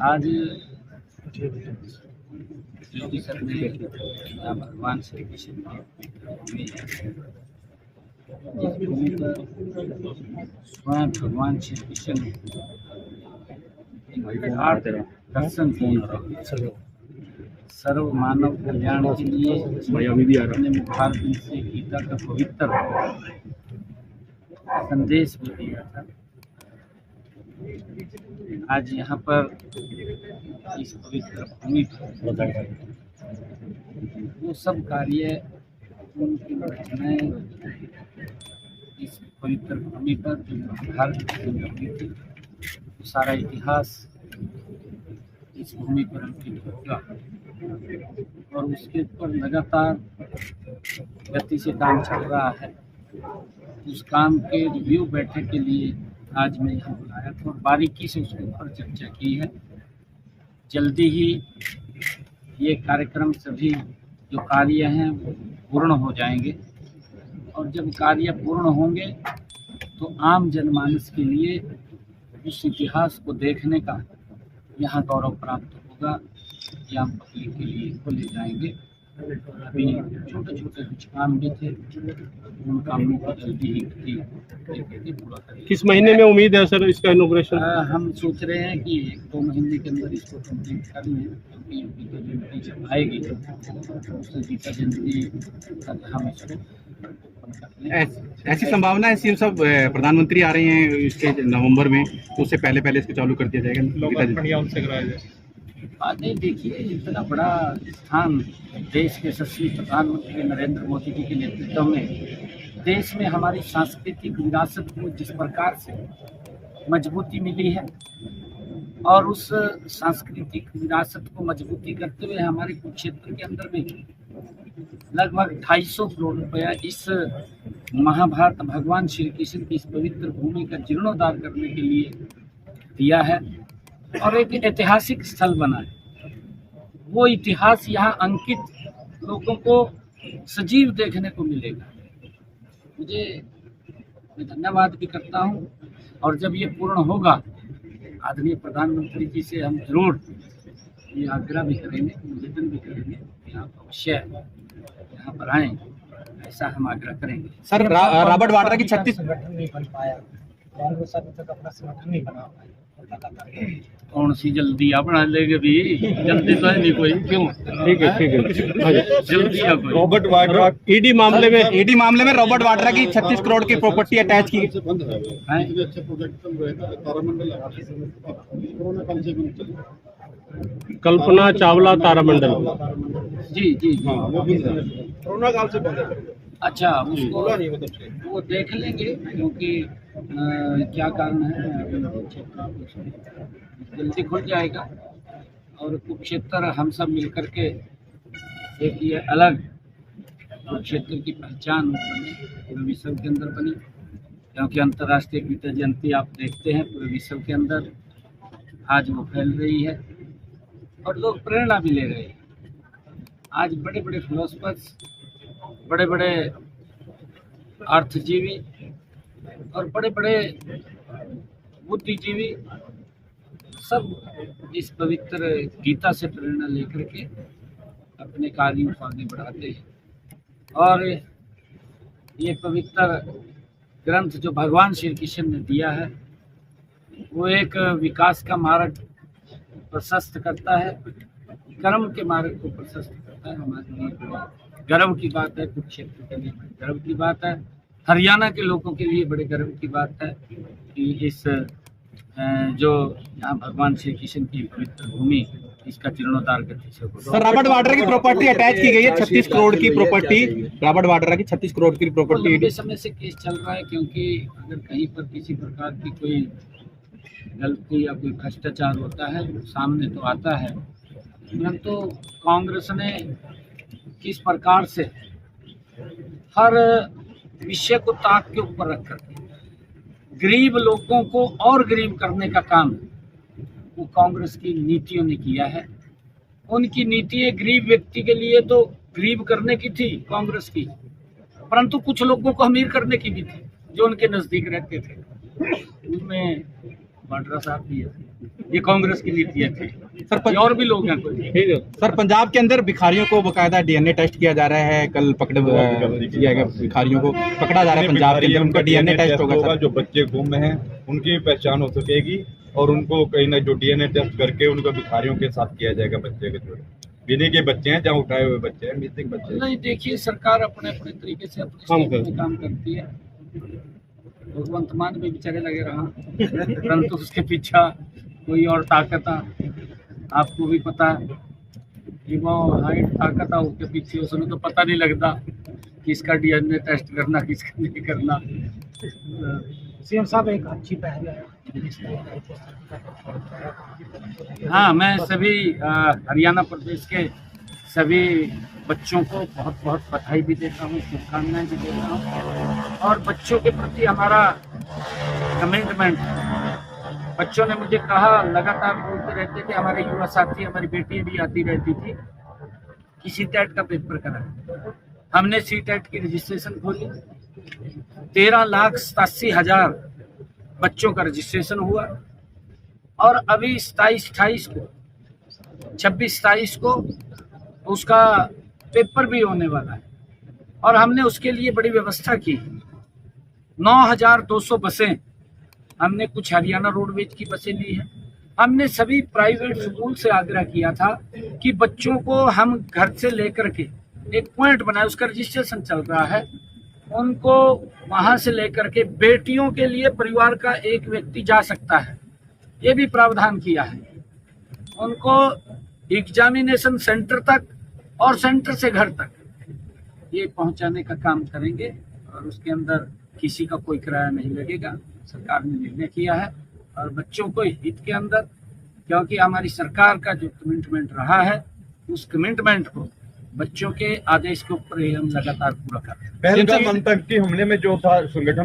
आज योगी सर ने भगवान श्री कृष्ण की जिस भूमि पर स्वयं भगवान श्री कृष्ण ने दर्शन किए, सर्व मानव कल्याण के लिए अपने मुखारबिंद से गीता का पवित्र संदेश भी दिया था। आज यहाँ पर इस पवित्र भूमि पर वो सब कार्य, उनकी रचनाएं इस पवित्र भूमि पर जो भारत की थी, सारा इतिहास इस भूमि पर अंकित होगा और उसके ऊपर लगातार गति से काम चल रहा है। उस काम के रिव्यू बैठक के लिए आज मैं यहाँ बुलाया था और बारीकी से उसके ऊपर चर्चा की है। जल्दी ही ये कार्यक्रम सभी जो कार्य हैं वो पूर्ण हो जाएंगे और जब कार्य पूर्ण होंगे तो आम जनमानस के लिए उस इतिहास को देखने का यहाँ गौरव प्राप्त होगा। ये हम पब्लिक के लिए को ले जाएंगे। अभी छोटे छोटे कुछ काम भी थे, उन कामों को जल्दी ही पूरा करेंगे। किस महीने में उम्मीद है सर इसका इनॉग्रेशन? हम सोच रहे हैं कि 1-2 महीने के अंदर इसको कंप्लीट कर लें, क्योंकि गीता जयंती जब आएगी उससे गीता जयंती तक हम इसको ऐसी संभावना है सीएम साहब प्रधानमंत्री आ रहे हैं इसके नवंबर में, तो उससे पहले इसको चालू कर दिया जाएगा? उनसे कराया जाए। नहीं, देखिए इतना बड़ा स्थान देश के यशस्वी प्रधानमंत्री नरेंद्र मोदी जी के नेतृत्व में देश में हमारी सांस्कृतिक विरासत को जिस प्रकार से मजबूती मिली है और उस सांस्कृतिक विरासत को मजबूती करते हुए हमारे कुरुक्षेत्र के अंदर में लगभग 250 करोड़ रुपया इस महाभारत भगवान श्री कृष्ण की इस पवित्र भूमि का जीर्णोद्धार करने के लिए दिया है और एक ऐतिहासिक स्थल बना है। वो इतिहास यहाँ अंकित लोगों को सजीव देखने को मिलेगा। मैं धन्यवाद भी करता हूँ और जब ये पूर्ण होगा आदरणीय प्रधानमंत्री जी से हम जरूर ये आग्रह भी करेंगे, निवेदन भी करेंगे कि आप अवश्य यहाँ पर आएँ, ऐसा हम आग्रह करेंगे। सर रॉबर्ट वाड्रा की 36 संगठन नहीं बन पाया, कांग्रेस अभी तक अपना संगठन नहीं बना पाया। कौन सी जल्दी बना लेंगे भी, जल्दी तो है नहीं कोई। क्यों? ठीक है जल्दी है कोई। रॉबर्ट वाड्रा ईडी मामले में रॉबर्ट वाड्रा की 36 करोड़ की प्रॉपर्टी अटैच की कल्पना चावला तारामंडल। जी कोरोना काल से बंद। अच्छा, उसको वो देख लेंगे क्योंकि क्या कारण है, जल्दी खुल जाएगा और कुरुक्षेत्र हम सब मिलकर के एक ये अलग कुरुक्षेत्र की पहचान बने, पूरे विश्व के अंदर बनी। क्योंकि अंतर्राष्ट्रीय गीता जयंती आप देखते हैं पूरे विश्व के अंदर आज वो फैल रही है और लोग प्रेरणा भी ले रहे हैं। आज बड़े बड़े फिलोसफर्स, बड़े बड़े अर्थजीवी और बड़े बड़े बुद्धिजीवी सब इस पवित्र गीता से प्रेरणा लेकर के अपने कार्यों को आगे बढ़ाते हैं और ये पवित्र ग्रंथ जो भगवान श्री कृष्ण ने दिया है वो एक विकास का मार्ग प्रशस्त करता है, कर्म के मार्ग को प्रशस्त करता है। हमारे लिए गर्व की बात है, कुरुक्षेत्र के लिए गर्व की बात है, हरियाणा के लोगों के लिए बड़े गर्व की बात है कि इस जो यहाँ भगवान श्री कृष्ण की पवित्र भूमि इसका जीर्णोद्धार गति से हो। सर रॉबर्ट वाड्रा की प्रॉपर्टी अटैच की गई है, 36 करोड़ की प्रॉपर्टी, रॉबर्ट वाड्रा की 36 करोड़ की प्रॉपर्टी। लंबे समय से केस चल रहा है क्योंकि अगर कहीं पर किसी प्रकार की कोई गलती या कोई भ्रष्टाचार होता है सामने तो आता है, परंतु कांग्रेस ने किस प्रकार से हर विषय को ताक के ऊपर रखकर गरीब लोगों को और गरीब करने का काम वो कांग्रेस की नीतियों ने किया है। उनकी नीति गरीब व्यक्ति के लिए तो गरीब करने की थी कांग्रेस की, परंतु कुछ लोगों को अमीर करने की भी थी जो उनके नजदीक रहते थे। उनमें वाड्रा साहब भी है। ये कांग्रेस की नीतियां थी। सर ये और भी लोग हैं कोई। ठीक है सर पंजाब के अंदर भिखारियों को बकायदा डीएनए टेस्ट किया जा रहा है। कल किया गया, भिखारियों को पकड़ा जा रहा है पंजाब के अंदर, उनका डीएनए टेस्ट होगा सर। जो बच्चे गुम हैं उनकी पहचान हो सकेगी और उनको कहीं ना जो डीएनए टेस्ट करके उनको भिखारियों के साथ किया जाएगा। बच्चे के जो बिनी के बच्चे हैं, जहाँ उठाए हुए बच्चे हैं, मिसिंग बच्चे। नहीं, देखिए सरकार अपने अपने तरीके से अपने स्टेट में काम करती है। भगवंत मान भी बेचारे लगे रहा, परंतु उसके पीछे कोई और ताकत आपको भी पता है कि वो हाइट ताकत उसके पीछे, उसमें तो पता नहीं लगता किसका डीएनए टेस्ट करना किसका नहीं करना। सीएम साहब एक अच्छी पहल है। हाँ, मैं सभी हरियाणा प्रदेश के सभी बच्चों को बहुत बहुत बधाई भी देता हूँ, शुभकामनाएं भी देता हूँ। और बच्चों के प्रति हमारा कमिटमेंट, बच्चों ने मुझे कहा, लगातार बोलते रहते थे, हमारे युवा साथी, हमारी बेटी भी आती रहती थी कि सीटेट का पेपर करा। हमने सीटेट की रजिस्ट्रेशन खोली, 13,87,000 बच्चों का रजिस्ट्रेशन हुआ और अभी 27-28 को 26-27 को उसका पेपर भी होने वाला है। और हमने उसके लिए बड़ी व्यवस्था की। 9,200 बसें हमने कुछ हरियाणा रोडवेज की बसें ली हैं। हमने सभी प्राइवेट स्कूल से आग्रह किया था कि बच्चों को हम घर से लेकर के एक पॉइंट बनाए, उसका रजिस्ट्रेशन चल रहा है, उनको वहां से लेकर के बेटियों के लिए परिवार का एक व्यक्ति जा सकता है, ये भी प्रावधान किया है। उनको एग्जामिनेशन सेंटर तक और सेंटर से घर तक ये पहुंचाने का काम करेंगे और उसके अंदर किसी का कोई किराया नहीं लगेगा। सरकार ने निर्णय किया है और बच्चों को हित के अंदर, क्योंकि हमारी सरकार का जो कमिटमेंट रहा है, उस कमिटमेंट को बच्चों के आदेश के ऊपर ही हम लगातार पूरा कर रहे हैं। पहलगाम आतंकी हमले में जो था संगठन